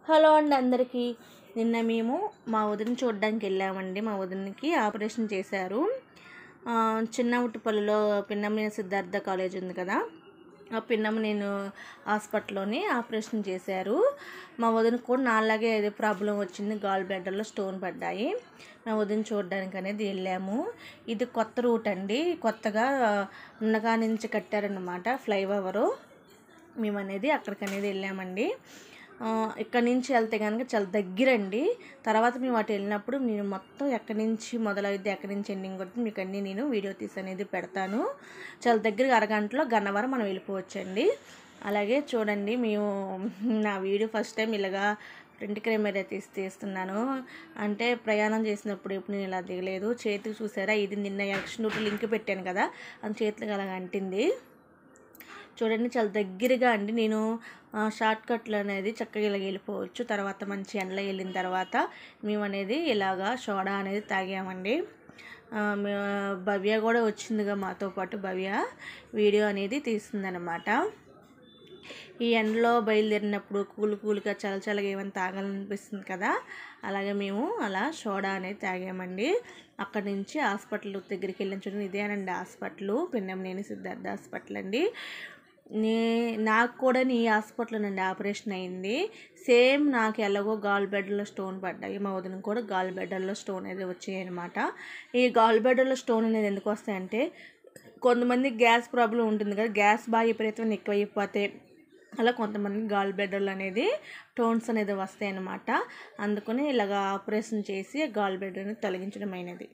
Hello అండి అందరికీ. నిన్న మేము మా వదిన చూడడానికి వెళ్ళామండి. మా వదినకి ఆపరేషన్ చేశారు. చిన్న ఉట్టుపల్లిలో పిన్నమనేని సిద్ధార్థ కాలేజ్ ఉంది కదా, ఆ పిన్నమనేని హాస్పిటల్లోని ఆపరేషన్ చేశారు. మా వదినకు కూడా నాలాగే ఏదో ప్రాబ్లం వచ్చింది, గాల్ బ్లాడర్లో స్టోన్ పడ్డాయి. మా వదిన చూడడానికి అనేది వెళ్ళాము. ఇది కొత్త రూట్ అండి, కొత్తగా ఉన్నగా నుంచి కట్టారన్నమాట ఫ్లైఓవరు. మేము అనేది అక్కడికి అనేది వెళ్ళామండి. ఇక్కడి నుంచి వెళ్తే కనుక చాలా దగ్గరండి. తర్వాత మేము అటు వెళ్ళినప్పుడు నేను మొత్తం ఎక్కడి నుంచి మొదలైద్ది, ఎక్కడి నుంచి ఎండింగ్ కొడుతుంది మీకు అన్నీ నేను వీడియో తీసి అనేది పెడతాను. చాలా దగ్గరగా అరగంటలో గన్నవరం మనం వెళ్ళిపోవచ్చండి. అలాగే చూడండి, మేము నా వీడియో ఫస్ట్ టైం ఇలాగా ఫ్రంట్ కెమెరా తీస్తున్నాను. అంటే ప్రయాణం చేసినప్పుడు ఎప్పుడు నేను ఇలా దిగలేదు. చేతికి చూసారా, ఇది నిన్న ఎలక్షన్ డ్యూటీ లింక్ పెట్టాను కదా, అది చేతికి అలాగ అంటింది. చూడండి చాలా దగ్గరగా అండి. నేను షార్ట్ కట్లు అనేది చక్కగా ఇలా వెళ్ళిపోవచ్చు. తర్వాత మంచి ఎండలో వెళ్ళిన తర్వాత మేము అనేది ఇలాగా సోడా అనేది తాగామండి. భవ్య కూడా వచ్చిందిగా మాతో పాటు. భవ్య వీడియో అనేది తీస్తుందన్నమాట. ఈ ఎండలో బయలుదేరినప్పుడు కూలుగా చల్లగా ఏమైనా తాగాలనిపిస్తుంది కదా, అలాగే మేము అలా సోడా అనేది తాగామండి. అక్కడి నుంచి హాస్పిటల్ దగ్గరికి వెళ్ళిన చూడండి, ఇదేనండి హాస్పిటల్, పిన్నమనేని సిద్ధార్థ హాస్పిటల్ అండి. నాకు కూడా ఈ హాస్పిటల్ నుండి ఆపరేషన్ అయింది. సేమ్ నాకు ఎలాగో గాల్ బ్లాడర్లో స్టోన్ పడ్డాయి, మా వదిన కూడా గాల్ బ్లాడర్లో స్టోన్ అనేది వచ్చాయి అనమాట. ఈ గాల్ బ్లాడర్లో స్టోన్ అనేది ఎందుకు వస్తాయంటే, కొంతమంది గ్యాస్ ప్రాబ్లం ఉంటుంది కదా, గ్యాస్ బాగా విపరీతంగా ఎక్కువైపోతే అలా కొంతమంది గాల్ బ్లాడర్లు అనేది స్టోన్స్ అనేది వస్తాయి అన్నమాట. అందుకని ఇలాగ ఆపరేషన్ చేసి గాల్ బ్లాడర్ అనేది తొలగించడం అయినది.